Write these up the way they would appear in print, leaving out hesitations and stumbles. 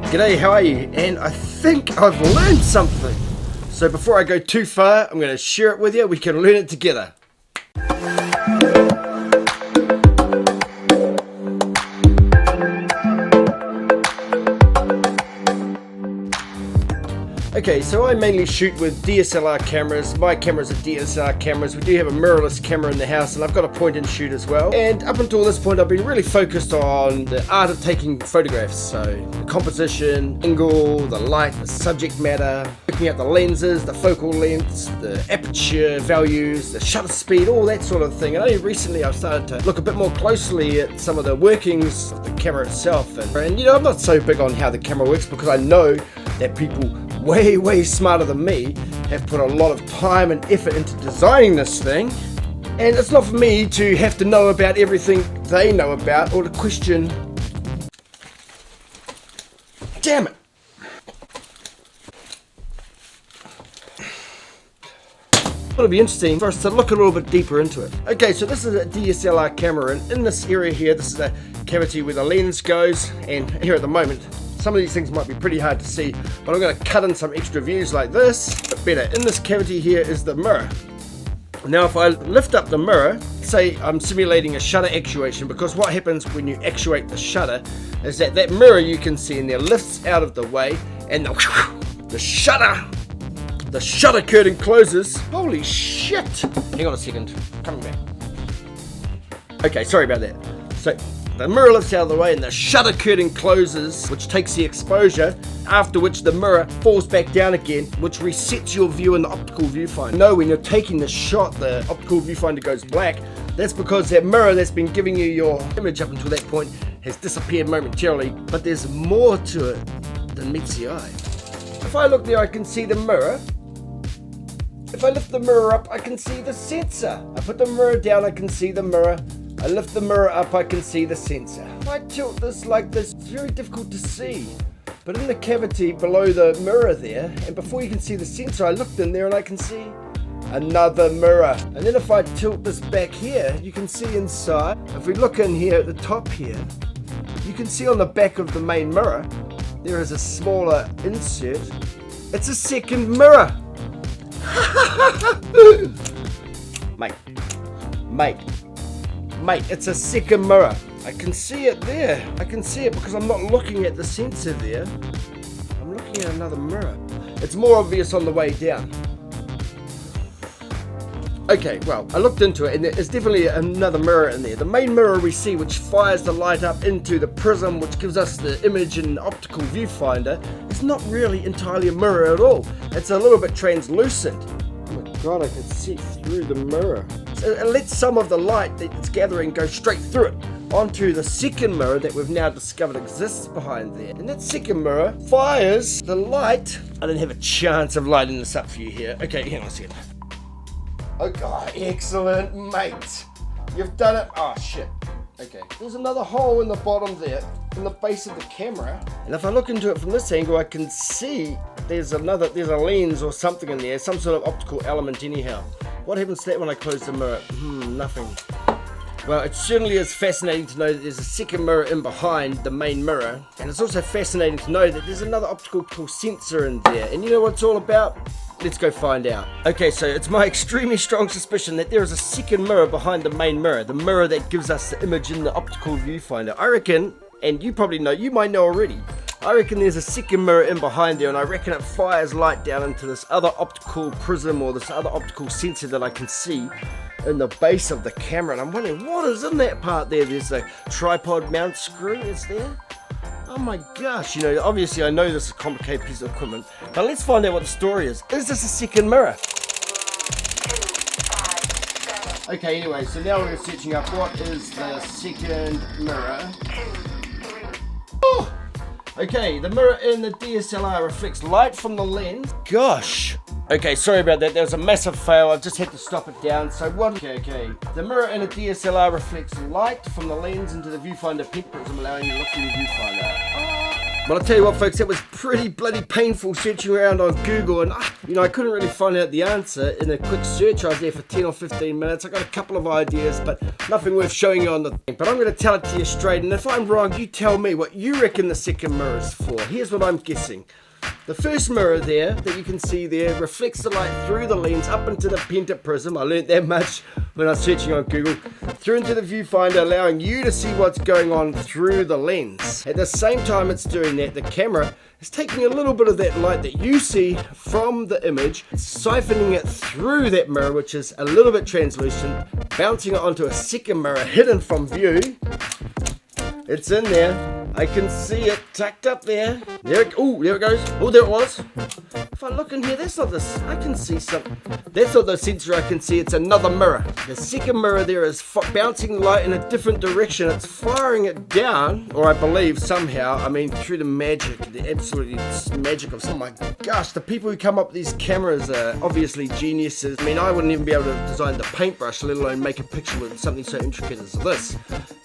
G'day, how are you? And I think I've learned something. So before I go too far, I'm going to share it with you. We can learn it together. Okay, so I mainly shoot with DSLR cameras. My cameras are DSLR cameras. We do have a mirrorless camera in the house, and I've got a point and shoot as well. And up until this point, I've been really focused on the art of taking photographs. So the composition, angle, the light, the subject matter, looking at the lenses, the focal lengths, the aperture values, the shutter speed, all that sort of thing. And only recently I've started to look a bit more closely at some of the workings of the camera itself. And you know, I'm not so big on how the camera works because I know that people way smarter than me have put a lot of time and effort into designing this thing, and it's not for me to have to know about everything they know about or to question. Damn it! It'll be interesting for us to look a little bit deeper into it. Okay, so this is a DSLR camera, and in this area here, this is the cavity where the lens goes, and here at the moment, some of these things might be pretty hard to see, but I'm going to cut in some extra views like this. But better, in this cavity here is the mirror. Now if I lift up the mirror, say I'm simulating a shutter actuation, because what happens when you actuate the shutter is that that mirror you can see in there lifts out of the way, and the shutter curtain closes. Holy shit! Hang on a second, coming back. Okay, sorry about that. So the mirror lifts out of the way and the shutter curtain closes, which takes the exposure, after which the mirror falls back down again, which resets your view in the optical viewfinder. You know, when you're taking the shot, the optical viewfinder goes black. That's because that mirror that's been giving you your image up until that point has disappeared momentarily, but there's more to it than meets the eye. If I look there, I can see the mirror. If I lift the mirror up, I can see the sensor. I put the mirror down, I can see the mirror. I lift the mirror up, I can see the sensor. If I tilt this like this, it's very difficult to see. But in the cavity below the mirror there, and before you can see the sensor, I looked in there and I can see another mirror. And then if I tilt this back here, you can see inside. If we look in here at the top here, you can see on the back of the main mirror, there is a smaller insert. It's a second mirror. Mate, it's a second mirror. I can see it there. I can see it because I'm not looking at the sensor there. I'm looking at another mirror. It's more obvious on the way down. Okay, well, I looked into it and there's definitely another mirror in there. The main mirror we see, which fires the light up into the prism, which gives us the image in the optical viewfinder, is not really entirely a mirror at all. It's a little bit translucent. Oh my god, I can see through the mirror. So it lets some of the light that it's gathering go straight through it onto the second mirror that we've now discovered exists behind there. And that second mirror fires the light. I don't have a chance of lighting this up for you here. Okay, hang on a second. Oh god, excellent, mate. You've done it. Oh shit. Okay, there's another hole in the bottom there, in the base of the camera. And if I look into it from this angle, I can see there's a lens or something in there, some sort of optical element anyhow. What happens to that when I close the mirror? Nothing. Well, it certainly is fascinating to know that there's a second mirror in behind the main mirror. And it's also fascinating to know that there's another optical sensor in there. And you know what it's all about? Let's go find out. Okay, so it's my extremely strong suspicion that there is a second mirror behind the main mirror, the mirror that gives us the image in the optical viewfinder. I reckon, and you probably know, you might know already, I reckon there's a second mirror in behind there, and I reckon it fires light down into this other optical prism or this other optical sensor that I can see in the base of the camera. And I'm wondering what is in that part there. There's a tripod mount screw, is there? Oh my gosh, you know, obviously I know this is a complicated piece of equipment, but let's find out what the story is. Is this a second mirror? Okay, anyway, so now we're searching up what is the second mirror. Oh! Okay, the mirror in the DSLR reflects light from the lens. Gosh. Okay, sorry about that. There was a massive fail. I've just had to stop it down. So what? Okay. The mirror in a DSLR reflects light from the lens into the viewfinder peak prism, allowing you to look through the viewfinder. But I'll tell you what, folks, it was pretty bloody painful searching around on Google, and I couldn't really find out the answer in a quick search. I was there for 10 or 15 minutes. I got a couple of ideas, but nothing worth showing you on the thing. But I'm going to tell it to you straight, and if I'm wrong, you tell me what you reckon the second mirror is for. Here's what I'm guessing. The first mirror there that you can see there reflects the light through the lens up into the penta prism. I learned that much when I was searching on Google. Through into the viewfinder, allowing you to see what's going on through the lens. At the same time it's doing that, the camera is taking a little bit of that light that you see from the image, siphoning it through that mirror, which is a little bit translucent, bouncing it onto a second mirror hidden from view. It's in there. I can see it tucked up there. There it goes. Oh, there it was. If I look in here, that's not this. I can see something. That's not the sensor I can see. It's another mirror. The second mirror there is bouncing light in a different direction. It's firing it down, or I believe somehow. I mean, through the magic, the absolutely magic of. Oh my gosh, the people who come up with these cameras are obviously geniuses. I mean, I wouldn't even be able to design the paintbrush, let alone make a picture with something so intricate as this.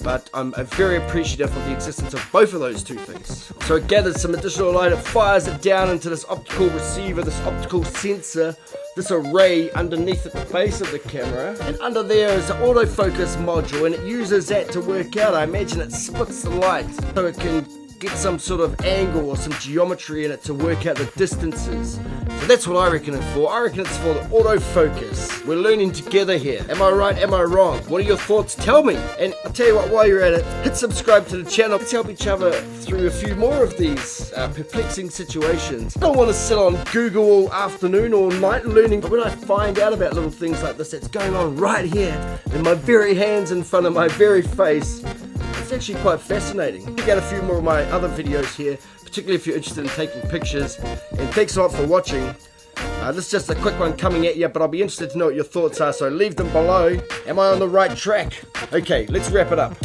But I'm very appreciative of the existence of both of those two things. So it gathers some additional light, it fires it down into this optical receiver, this optical sensor, this array underneath at the base of the camera, and under there is an autofocus module, and it uses that to work out, I imagine it splits the light so it can get some sort of angle or some geometry in it to work out the distances. So that's what I reckon it's for. I reckon it's for the autofocus. We're learning together here. Am I right? Am I wrong? What are your thoughts? Tell me. And I'll tell you what, while you're at it, hit subscribe to the channel. Let's help each other through a few more of these perplexing situations. I don't want to sit on Google all afternoon or night learning, but when I find out about little things like this that's going on right here in my very hands in front of my very face, it's actually quite fascinating. Check out a few more of my other videos here, particularly if you're interested in taking pictures. And thanks a lot for watching. This is just a quick one coming at you, but I'll be interested to know what your thoughts are, so leave them below. Am I on the right track? Okay, let's wrap it up.